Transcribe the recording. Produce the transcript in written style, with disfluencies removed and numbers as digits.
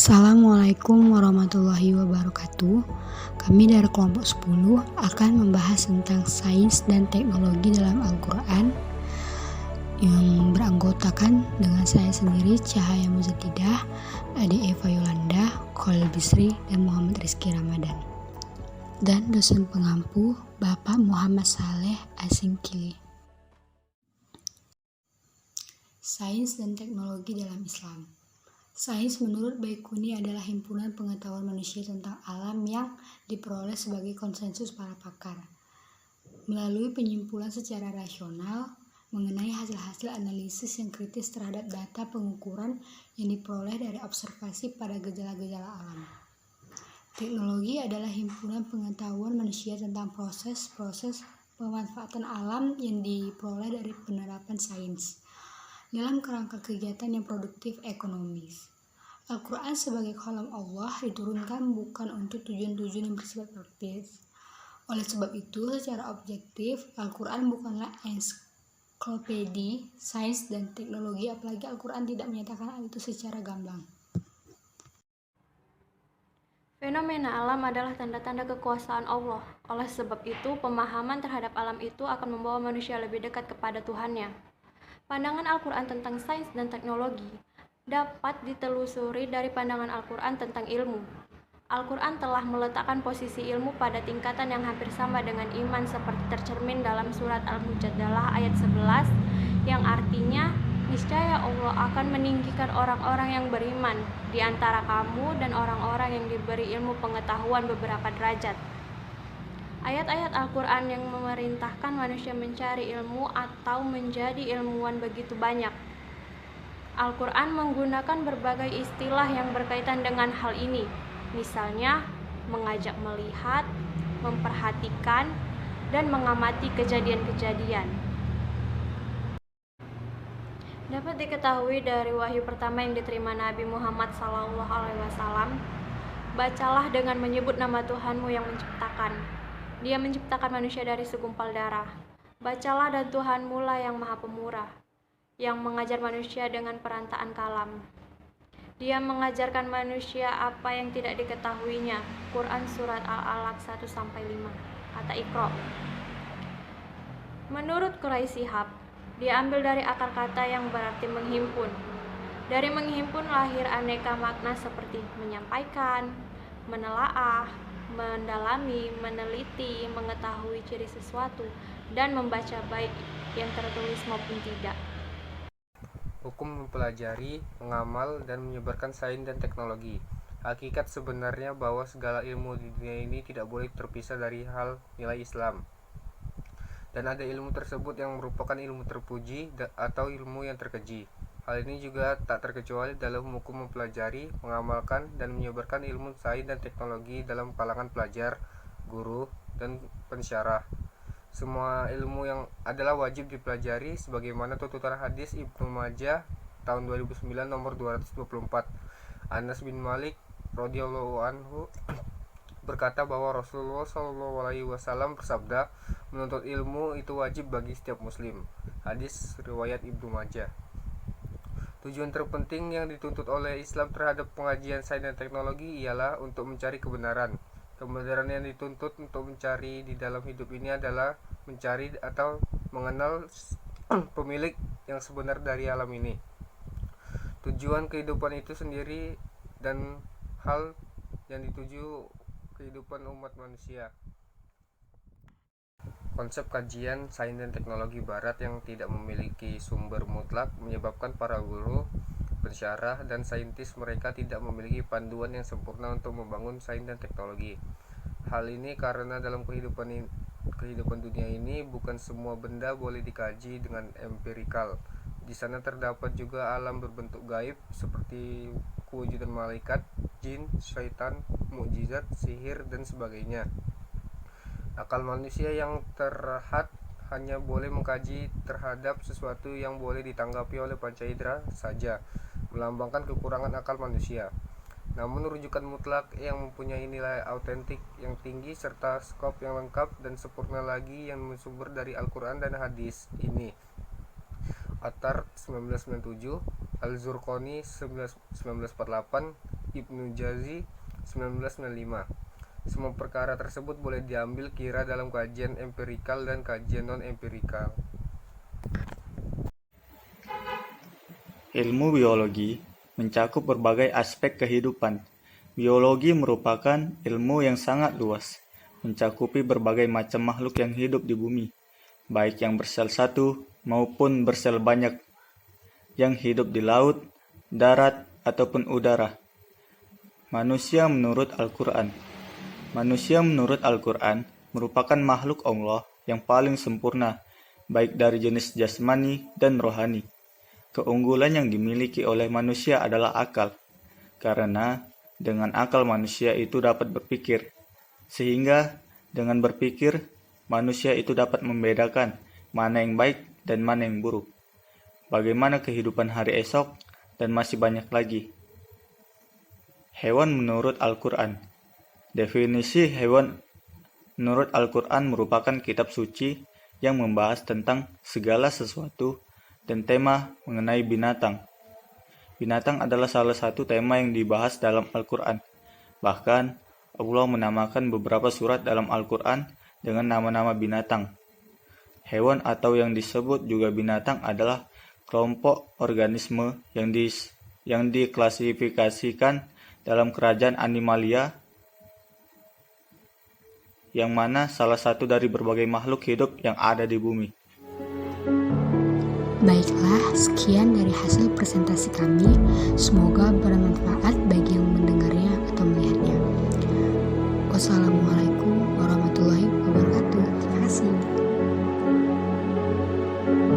Assalamualaikum warahmatullahi wabarakatuh. Kami dari kelompok 10 akan membahas tentang sains dan teknologi dalam Al-Quran yang beranggotakan dengan saya sendiri, Cahaya Muzatidah, Ade Eva Yolanda, Khalil Bisri, dan Muhammad Rizky Ramadan. Dan dosen pengampu Bapak Muhammad Saleh Asingkili. Sains dan teknologi dalam Islam. Sains menurut Baikuni adalah himpunan pengetahuan manusia tentang alam yang diperoleh sebagai konsensus para pakar, melalui penyimpulan secara rasional mengenai hasil-hasil analisis yang kritis terhadap data pengukuran yang diperoleh dari observasi pada gejala-gejala alam. Teknologi adalah himpunan pengetahuan manusia tentang proses-proses pemanfaatan alam yang diperoleh dari penerapan sains dalam kerangka kegiatan yang produktif ekonomis. Al-Quran sebagai kalam Allah diturunkan bukan untuk tujuan-tujuan yang bersifat praktis. Oleh sebab itu, secara objektif, Al-Quran bukanlah ensiklopedi sains dan teknologi, apalagi Al-Quran tidak menyatakan hal itu secara gamblang. Fenomena alam adalah tanda-tanda kekuasaan Allah. Oleh sebab itu, pemahaman terhadap alam itu akan membawa manusia lebih dekat kepada Tuhannya. Pandangan Al-Quran tentang sains dan teknologi dapat ditelusuri dari pandangan Al-Quran tentang ilmu. Al-Quran telah meletakkan posisi ilmu pada tingkatan yang hampir sama dengan iman seperti tercermin dalam surat Al-Mujadalah ayat 11 yang artinya, niscaya Allah akan meninggikan orang-orang yang beriman di antara kamu dan orang-orang yang diberi ilmu pengetahuan beberapa derajat. Ayat-ayat Al-Quran yang memerintahkan manusia mencari ilmu atau menjadi ilmuwan begitu banyak. Al-Quran menggunakan berbagai istilah yang berkaitan dengan hal ini, misalnya mengajak melihat, memperhatikan, dan mengamati kejadian-kejadian. Dapat diketahui dari wahyu pertama yang diterima Nabi Muhammad SAW, bacalah dengan menyebut nama Tuhanmu yang menciptakan. Dia menciptakan manusia dari segumpal darah. Bacalah dan Tuhanmu lah yang maha pemurah, yang mengajar manusia dengan perantaraan kalam. Dia mengajarkan manusia apa yang tidak diketahuinya. Quran Surat Al-Alaq 1-5, kata Iqra. Menurut Quraisy Shihab, diambil dari akar kata yang berarti menghimpun. Dari menghimpun lahir aneka makna seperti menyampaikan, menelaah, mendalami, meneliti, mengetahui ciri sesuatu, dan membaca baik yang tertulis maupun tidak. Hukum mempelajari, mengamal, dan menyebarkan sains dan teknologi. Hakikat sebenarnya bahwa segala ilmu di dunia ini tidak boleh terpisah dari hal nilai Islam. Dan ada ilmu tersebut yang merupakan ilmu terpuji atau ilmu yang terkeji. Hal ini juga tak terkecuali dalam hukum mempelajari, mengamalkan, dan menyebarkan ilmu sains dan teknologi dalam kalangan pelajar, guru, dan pensyarah. Semua ilmu yang adalah wajib dipelajari sebagaimana tuntutan hadis Ibnu Majah tahun 2009 nomor 224. Anas bin Malik radhiyallahu anhu berkata bahwa Rasulullah SAW bersabda, menuntut ilmu itu wajib bagi setiap muslim. Hadis riwayat Ibnu Majah. Tujuan terpenting yang dituntut oleh Islam terhadap pengajian sains dan teknologi ialah untuk mencari kebenaran. Kebenaran yang dituntut untuk mencari di dalam hidup ini adalah mencari atau mengenal pemilik yang sebenar dari alam ini, tujuan kehidupan itu sendiri, dan hal yang dituju kehidupan umat manusia. Konsep kajian sains dan teknologi barat yang tidak memiliki sumber mutlak menyebabkan para guru, pensyarah, dan saintis mereka tidak memiliki panduan yang sempurna untuk membangun sains dan teknologi. Hal ini karena dalam kehidupan dunia ini bukan semua benda boleh dikaji dengan empirikal. Di sana terdapat juga alam berbentuk gaib seperti kewujudan malaikat, jin, syaitan, mukjizat, sihir, dan sebagainya. Akal manusia yang terhad hanya boleh mengkaji terhadap sesuatu yang boleh ditanggapi oleh panca indera saja, melambangkan kekurangan akal manusia. Namun rujukan mutlak yang mempunyai nilai autentik yang tinggi serta skop yang lengkap dan sempurna lagi yang bersumber dari Al-Quran dan hadis ini. Attar 1997, Al-Zurqani 1948, Ibnu Jauzi 1995. Semua perkara tersebut boleh diambil kira dalam kajian empirikal dan kajian non-empirikal. Ilmu biologi mencakup berbagai aspek kehidupan. Biologi merupakan ilmu yang sangat luas, mencakupi berbagai macam makhluk yang hidup di bumi, baik yang bersel satu maupun bersel banyak, yang hidup di laut, darat, ataupun udara. Manusia menurut Al-Quran. Manusia menurut Al-Quran merupakan makhluk Allah yang paling sempurna, baik dari jenis jasmani dan rohani. Keunggulan yang dimiliki oleh manusia adalah akal, karena dengan akal manusia itu dapat berpikir, sehingga dengan berpikir manusia itu dapat membedakan mana yang baik dan mana yang buruk, bagaimana kehidupan hari esok, dan masih banyak lagi. Hewan menurut Al-Quran. Definisi hewan menurut Al-Quran merupakan kitab suci yang membahas tentang segala sesuatu dan tema mengenai binatang. Binatang adalah salah satu tema yang dibahas dalam Al-Quran. Bahkan, Allah menamakan beberapa surat dalam Al-Quran dengan nama-nama binatang. Hewan atau yang disebut juga binatang adalah kelompok organisme yang diklasifikasikan dalam kerajaan Animalia, yang mana salah satu dari berbagai makhluk hidup yang ada di bumi. Baiklah, sekian dari hasil presentasi kami. Semoga bermanfaat bagi yang mendengarnya atau melihatnya. Wassalamualaikum